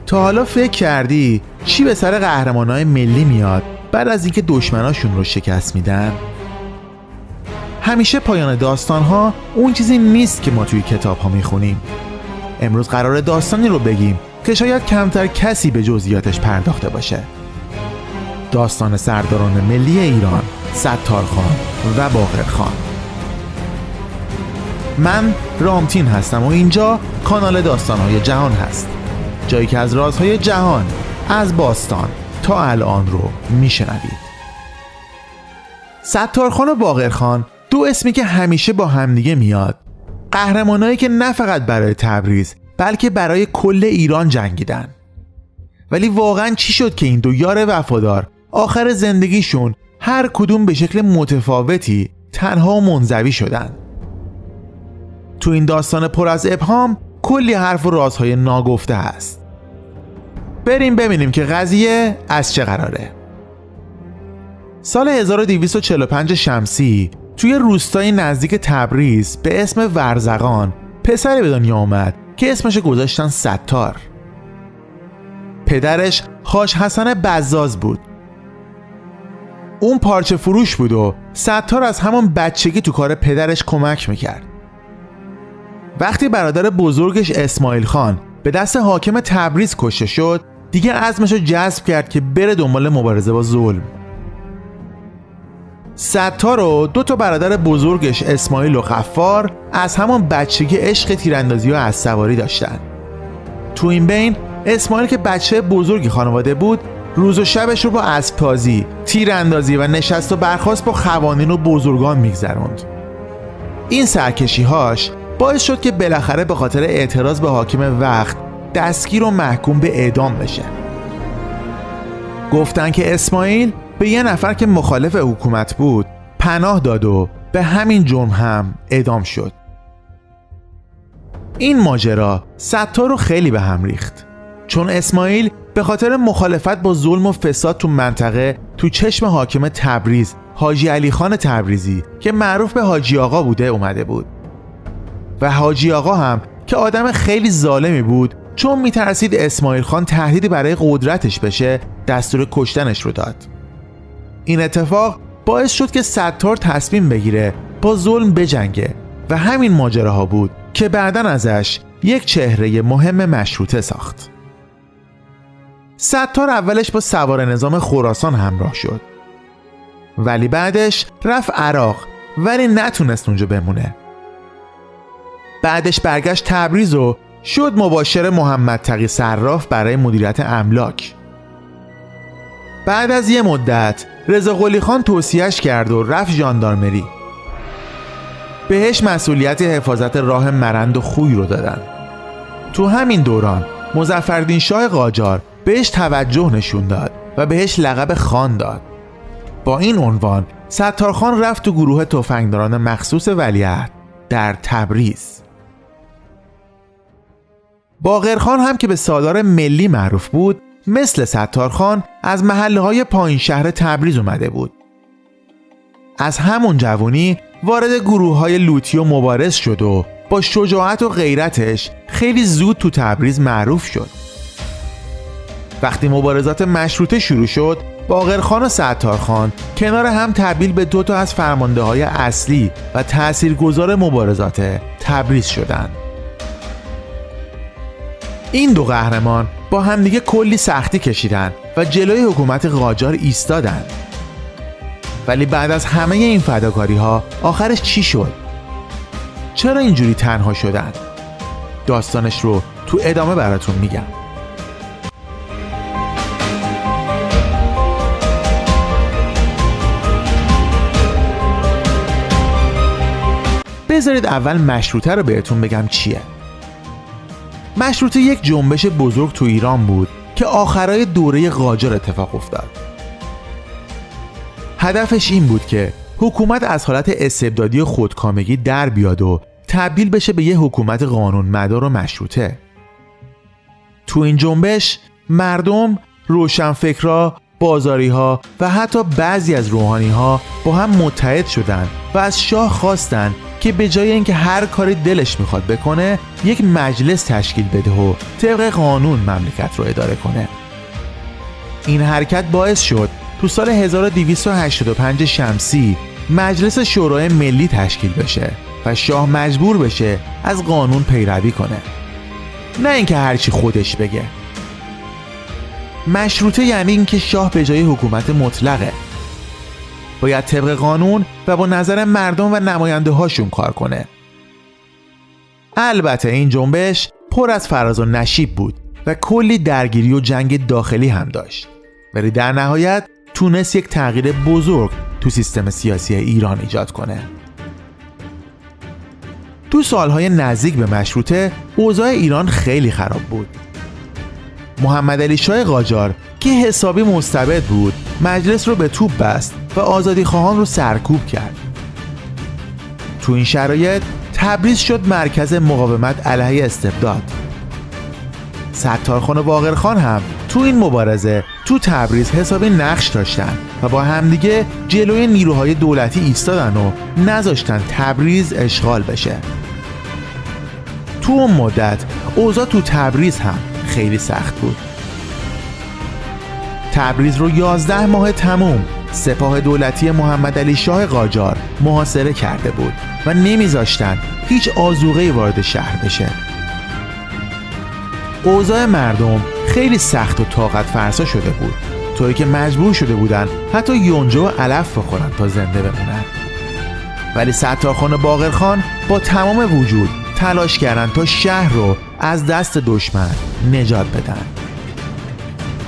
تا حالا فکر کردی چی به سر قهرمانای ملی میاد بعد از اینکه دشمناشون رو شکست میدن؟ همیشه پایان داستان‌ها اون چیزی نیست که ما توی کتاب‌ها میخونیم. امروز قراره داستانی رو بگیم که شاید کمتر کسی به جزئیاتش پرداخته باشه. داستان سرداران ملی ایران، ستارخان و باقرخان. من رامتین هستم و اینجا کانال داستان‌های جهان هست، جایی که از رازهای جهان از باستان تا الان رو میشنوید. ستارخان و باقرخان دو اسمی که همیشه با همدیگه میاد، قهرمانایی که نه فقط برای تبریز بلکه برای کل ایران جنگیدن. ولی واقعا چی شد که این دو یار وفادار آخر زندگیشون هر کدوم به شکل متفاوتی تنها و منزوی شدن؟ تو این داستان پر از ابهام کلی حرف و رازهای ناگفته هست. بریم ببینیم که قضیه از چه قراره. سال 1245 شمسی توی روستای نزدیک تبریز به اسم ورزقان پسری به دنیا آمد که اسمش گذاشتن ستار. پدرش حاج حسن بزاز بود. اون پارچه فروش بود و ستار از همون بچگی تو کار پدرش کمک میکرد. وقتی برادر بزرگش اسماعیل خان به دست حاکم تبریز کشته شد، دیگه عزمشو جذب کرد که بره دنبال مبارزه با ظلم. ستار و دو تا برادر بزرگش اسماعیل و غفار از همون بچگی عشق تیراندازی و اسبسواری داشتن. تو این بین اسماعیل که بچه بزرگی خانواده بود، روز و شبش رو با اسب‌بازی، تیراندازی و نشست و برخاست با خوانین و بزرگان میگذروند. این سرکشی‌هاش باعث شد که بالاخره به خاطر اعتراض به حاکم وقت دستگیر و محکوم به اعدام بشه. گفتن که اسماعیل به یه نفر که مخالف حکومت بود پناه داد و به همین جرم هم اعدام شد. این ماجرا ستار رو خیلی به هم ریخت، چون اسماعیل به خاطر مخالفت با ظلم و فساد تو منطقه تو چشم حاکم تبریز حاجی علی خان تبریزی که معروف به حاجی آقا بوده اومده بود. و حاجی آقا هم که آدم خیلی ظالمی بود، چون میترسید اسماعیل خان تهدیدی برای قدرتش بشه دستور کشتنش رو داد. این اتفاق باعث شد که ستار تصمیم بگیره با ظلم بجنگه و همین ماجراها بود که بعداً ازش یک چهره مهم مشروطه ساخت. ستار اولش با سوار نظام خراسان همراه شد، ولی بعدش رفت عراق، ولی نتونست اونجا بمونه. بعدش برگشت تبریز و شد مباشر محمد تقی صراف برای مدیریت املاک. بعد از یه مدت رضا قلی خان توصیهش کرد و رفت ژاندارمری. بهش مسئولیت حفاظت راه مرند و خوی رو دادن. تو همین دوران مظفرالدین شاه قاجار بهش توجه نشون داد و بهش لقب خان داد. با این عنوان ستارخان رفت تو گروه تفنگداران مخصوص ولیعهد در تبریز. باقرخان هم که به سالار ملی معروف بود، مثل ستارخان از محله‌های پایین شهر تبریز اومده بود. از همون جوانی وارد گروه‌های لوتی و مبارز شد و با شجاعت و غیرتش خیلی زود تو تبریز معروف شد. وقتی مبارزات مشروطه شروع شد، باقرخان و ستارخان کنار هم تبدیل به دو تا از فرمانده‌های اصلی و تاثیرگذار مبارزات تبریز شدند. این دو قهرمان با همدیگه کلی سختی کشیدن و جلوی حکومت قاجار ایستادن. ولی بعد از همه این فداکاری ها آخرش چی شد؟ چرا اینجوری تنها شدن؟ داستانش رو تو ادامه براتون میگم. بذارید اول مشروطه رو بهتون بگم چیه. مشروطه یک جنبش بزرگ تو ایران بود که آخرای دوره قاجار اتفاق افتاد. هدفش این بود که حکومت از حالت استبدادی و خودکامگی در بیاد و تبدیل بشه به یه حکومت قانون مدار و مشروطه. تو این جنبش مردم، روشنفکرها، بازاری‌ها و حتی بعضی از روحانی‌ها با هم متحد شدند و از شاه خواستند که به جای اینکه هر کاری دلش میخواد بکنه یک مجلس تشکیل بده و طبق قانون مملکت رو اداره کنه. این حرکت باعث شد تو سال 1285 شمسی مجلس شورای ملی تشکیل بشه و شاه مجبور بشه از قانون پیروی کنه، نه اینکه هرچی خودش بگه. مشروطه یعنی اینکه شاه به جای حکومت مطلقه، باید طبق قانون و با نظر مردم و نماینده هاشون کار کنه. البته این جنبش پر از فراز و نشیب بود و کلی درگیری و جنگ داخلی هم داشت، ولی در نهایت تونست یک تغییر بزرگ تو سیستم سیاسی ایران ایجاد کنه. تو سالهای نزدیک به مشروطه اوضاع ایران خیلی خراب بود. محمد علی شاه قاجار که حسابی مستبد بود مجلس رو به توپ بست و آزادی خواهان رو سرکوب کرد. تو این شرایط تبریز شد مرکز مقاومت علیه استبداد. ستارخان و باقرخان هم تو این مبارزه تو تبریز حسابی نقش داشتن و با همدیگه جلوی نیروهای دولتی ایستادن و نذاشتن تبریز اشغال بشه. تو اون مدت اوضاع تو تبریز هم خیلی سخت بود. تبریز رو 11 ماه تموم سپاه دولتی محمد علی شاه قاجار محاصره کرده بود و نمیذاشتن هیچ آذوقه‌ای وارد شهر بشه. اوضاع مردم خیلی سخت و طاقت فرسا شده بود، طوری که مجبور شده بودن حتی یونجه و علف بخورن تا زنده بمونن. ولی ستارخان و باقرخان با تمام وجود تلاش کردن تا شهر رو از دست دشمن نجات بدن.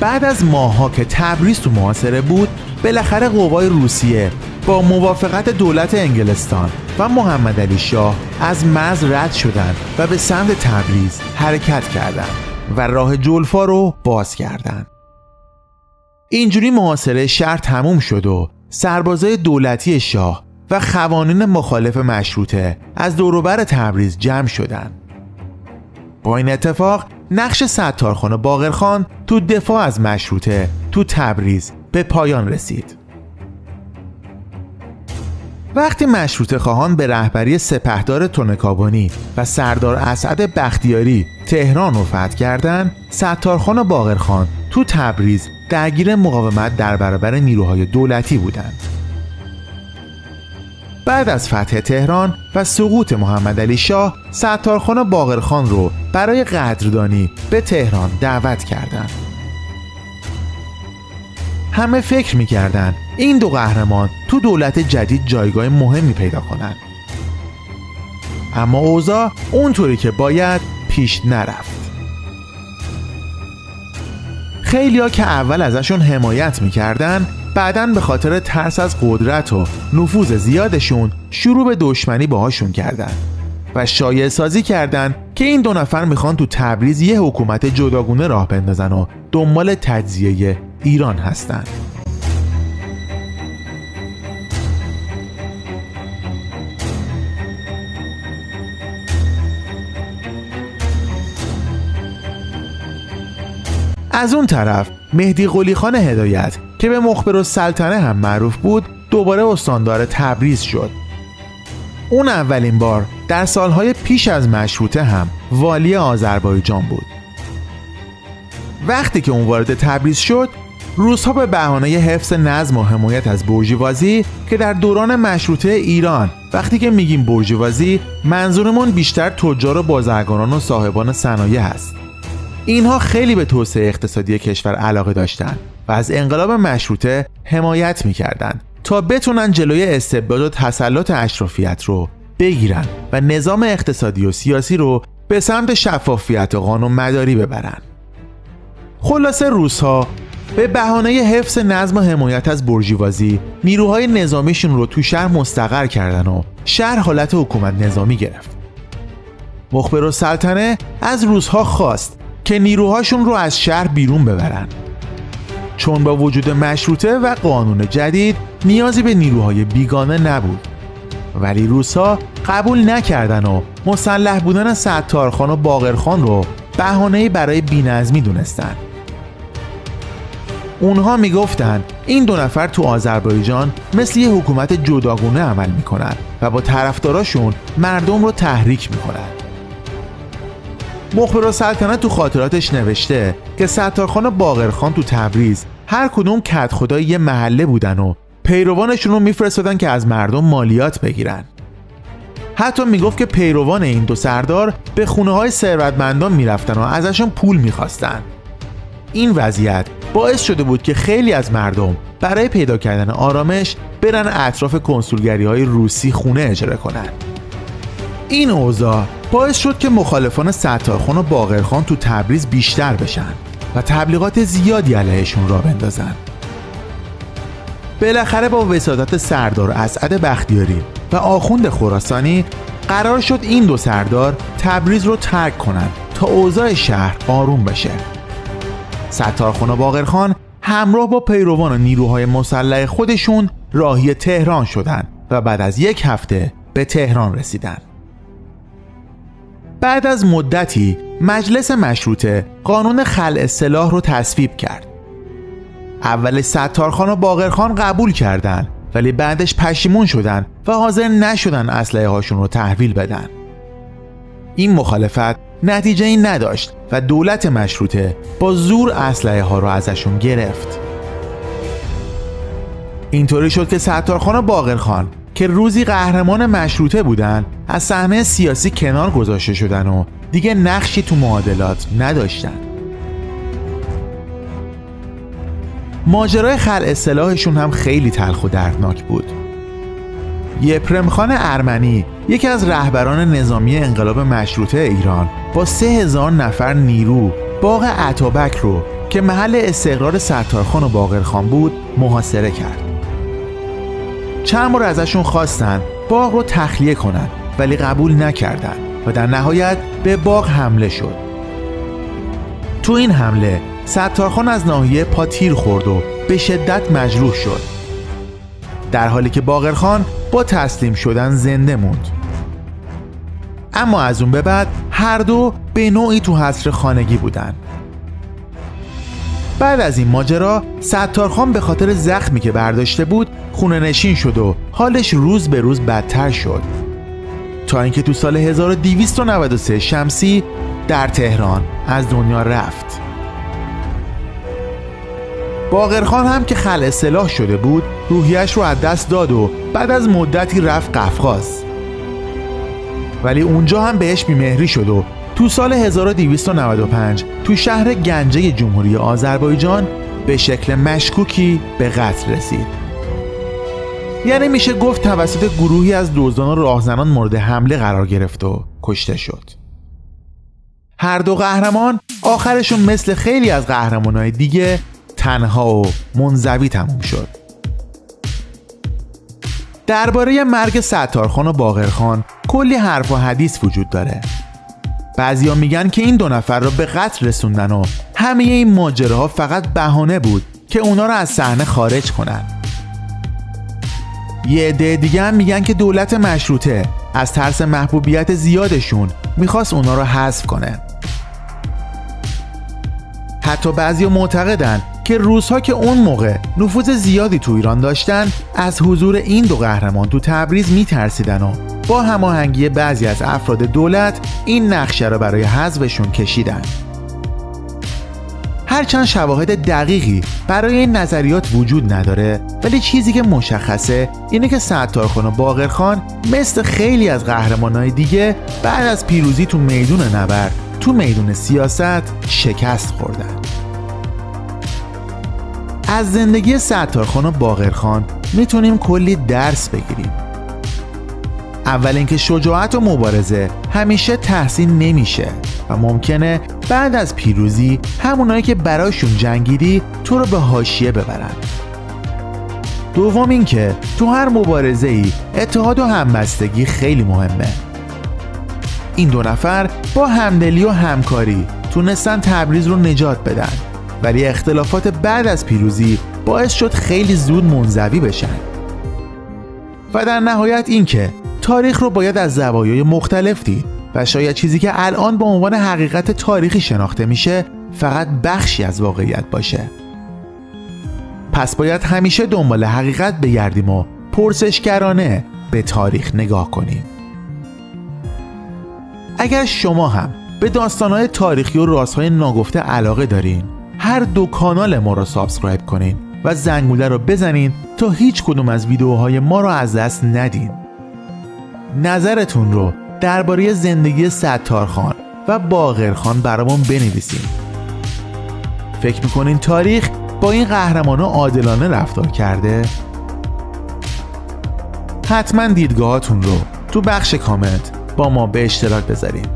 بعد از ماه‌ها که تبریز تو محاصره بود، بالاخره قوای روسیه با موافقت دولت انگلستان و محمد علی شاه از مرز رد شدند و به سمت تبریز حرکت کردند و راه جلفا رو باز کردند. اینجوری محاصره شهر تموم شد و سربازای دولتی شاه و خوانین مخالف مشروطه از دور و بر تبریز جمع شدند. با این اتفاق نقش ستارخان و باقرخان تو دفاع از مشروطه تو تبریز به پایان رسید. وقتی مشروطه خواهان به رهبری سپهدار تنکابنی و سردار اسعد بختیاری تهران رو فتح کردند، ستارخان و باقرخان تو تبریز درگیر مقاومت در برابر نیروهای دولتی بودند. بعد از فتح تهران و سقوط محمد علی شاه، ستارخان و باقرخان رو برای قدردانی به تهران دعوت کردند. همه فکر می‌کردند این دو قهرمان تو دولت جدید جایگاه مهمی پیدا کنند. اما اوضاع اونطوری که باید پیش نرفت. خیلیا که اول ازشون حمایت می‌کردن، بعداً به خاطر ترس از قدرت و نفوذ زیادشون شروع به دشمنی باهاشون کردن و شایعه سازی کردن که این دو نفر میخوان تو تبریز یه حکومت جداگونه راه بندازن و دنبال تجزیه ایران هستن. از اون طرف مهدی قلی خان هدایت که به مخبرالسلطنه هم معروف بود دوباره استاندار تبریز شد. اون اولین بار در سالهای پیش از مشروطه هم والی آذربایجان بود. وقتی که اون وارد تبریز شد، روس‌ها به بهانه حفظ نظم و حمایت از بورژوازی که در دوران مشروطه ایران وقتی که میگیم بورژوازی منظورمون بیشتر تجار و بازرگانان و صاحبان صنایع هست. اینها خیلی به توسعه اقتصادی کشور علاقه داشتند و از انقلاب مشروطه حمایت می‌کردند تا بتونن جلوی استبداد و تسلط اشرافیت رو بگیرن و نظام اقتصادی و سیاسی رو به سمت شفافیت و قانون مداری ببرن. خلاصه روس‌ها به بهانه حفظ نظم و حمایت از بورژوازی نیروهای نظامیشون رو تو شهر مستقر کردن و شهر حالت حکومت نظامی گرفت. مخبرالسلطنه از روس‌ها خواست که نیروهاشون رو از شهر بیرون ببرن، چون با وجود مشروطه و قانون جدید نیازی به نیروهای بیگانه نبود. ولی روس‌ها قبول نکردن و مسلح بودن ستارخان و باقرخان رو بهانه‌ای برای بی‌نظمی دونستن. اونها میگفتن این دو نفر تو آذربایجان مثل یه حکومت جداگونه عمل میکنن و با طرفداراشون مردم رو تحریک میکنن. مخبرالسلطنه تو خاطراتش نوشته که ستارخان و باقرخان تو تبریز هر کدوم کدخدای یه محله بودن و پیروانشون رو میفرستادن که از مردم مالیات بگیرن. حتی میگفت که پیروان این دو سردار به خونه‌های ثروتمندان میرفتن و ازشون پول میخواستن. این وضعیت باعث شده بود که خیلی از مردم برای پیدا کردن آرامش برن اطراف کنسولگری‌های روسی خونه اجاره کنن. این اوضاع باعث شد که مخالفان ستارخان و باقرخان تو تبریز بیشتر بشن و تبلیغات زیادی علیهشون را بندازن. بالاخره با وساطت سردار اسعد بختیاری و آخوند خراسانی قرار شد این دو سردار تبریز رو ترک کنن تا اوضاع شهر آروم بشه. ستارخان و باقرخان همراه با پیروان و نیروهای مسلح خودشون راهی تهران شدند و بعد از یک هفته به تهران رسیدند. بعد از مدتی مجلس مشروطه قانون خلع سلاح رو تصویب کرد. اول ستارخان و باقرخان قبول کردند ولی بعدش پشیمون شدن و حاضر نشدن اسلحه هاشون رو تحویل بدن. این مخالفت نتیجه ای نداشت و دولت مشروطه با زور اسلحه ها رو ازشون گرفت. اینطوری شد که ستارخان و باقرخان که روزی قهرمان مشروطه بودن از صحنه سیاسی کنار گذاشته شدن و دیگه نقشی تو معادلات نداشتن. ماجرای خلع سلاحشون هم خیلی تلخ و دردناک بود. یپرم خان ارمنی، یکی از رهبران نظامی انقلاب مشروطه ایران، با 3000 نفر نیرو باغ اتابک رو که محل استقرار ستارخان و باقرخان بود محاصره کرد. چند بار ازشون خواستن باغ رو تخلیه کنن ولی قبول نکردن و در نهایت به باغ حمله شد. تو این حمله ستارخان از ناحیه پا تیر خورد و به شدت مجروح شد، در حالی که باقرخان با تسلیم شدن زنده موند. اما از اون به بعد هر دو به نوعی تو حصر خانگی بودن. بعد از این ماجرا ستارخان به خاطر زخمی که برداشته بود خونه نشین شد و حالش روز به روز بدتر شد تا اینکه تو سال 1293 شمسی در تهران از دنیا رفت. باقرخان هم که خلع سلاح شده بود روحیش رو از دست داد و بعد از مدتی رفت قفقاز، ولی اونجا هم بهش بیمهری شد و تو سال 1295 تو شهر گنجه جمهوری آذربایجان به شکل مشکوکی به قتل رسید. یعنی میشه گفت توسط گروهی از دزدان و راهزنان مورد حمله قرار گرفت و کشته شد. هر دو قهرمان آخرشون مثل خیلی از قهرمانای دیگه تنها و منزوی تموم شد. درباره مرگ ستارخان و باقرخان کلی حرف و حدیث وجود داره. بعضیا میگن که این دو نفر رو به قتل رسوندن و همه این ماجراها فقط بهانه بود که اونا رو از صحنه خارج کنن. یه عده دیگه هم میگن که دولت مشروطه از ترس محبوبیت زیادشون میخواست اونا رو حذف کنه. حتی بعضیا معتقدن که روس‌ها که اون موقع نفوذ زیادی تو ایران داشتن از حضور این دو قهرمان تو تبریز میترسیدن و با هماهنگی بعضی از افراد دولت این نقشه رو برای حذفشون کشیدن. هرچند شواهد دقیقی برای این نظریات وجود نداره، ولی چیزی که مشخصه اینه که ستارخان و باقرخان مثل خیلی از قهرمانای دیگه بعد از پیروزی تو میدون نبرد تو میدون سیاست شکست خوردن. از زندگی ستارخان و باقرخان میتونیم کلی درس بگیریم. اول اینکه شجاعت و مبارزه همیشه تحسین نمیشه و ممکنه بعد از پیروزی همونایی که براشون جنگیدی تو رو به حاشیه ببرن. دوم اینکه تو هر مبارزه‌ای اتحاد و همبستگی خیلی مهمه. این دو نفر با همدلی و همکاری تونستن تبریز رو نجات بدن، ولی اختلافات بعد از پیروزی باعث شد خیلی زود منزوی بشن. و در نهایت اینکه تاریخ رو باید از زوایای مختلف دید و شاید چیزی که الان به عنوان حقیقت تاریخی شناخته میشه فقط بخشی از واقعیت باشه. پس باید همیشه دنبال حقیقت بگردیم و پرسشگرانه به تاریخ نگاه کنیم. اگر شما هم به داستان‌های تاریخی و رازهای ناگفته علاقه دارین، هر 2 کانال ما رو سابسکرایب کنین و زنگوله رو بزنین تا هیچ کدوم از ویدیوهای ما رو از دست ندین. نظرتون رو درباره زندگی ستارخان و باقرخان برامون بنویسین. فکر میکنین تاریخ با این قهرمانا عادلانه رفتار کرده؟ حتما دیدگاهاتون رو تو بخش کامنت با ما به اشتراک بذارین.